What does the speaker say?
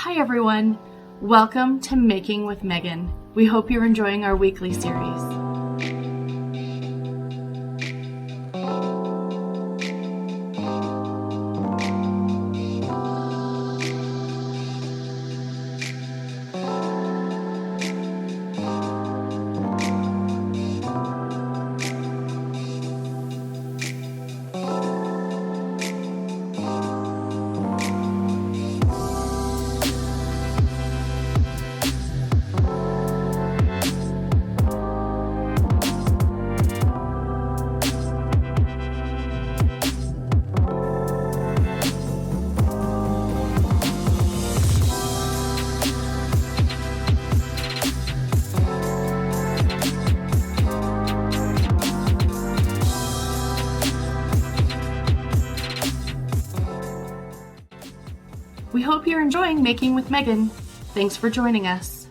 Hi everyone, welcome to Making with Megan. We hope you're enjoying our weekly series. We hope you're enjoying Making with Megan. Thanks for joining us.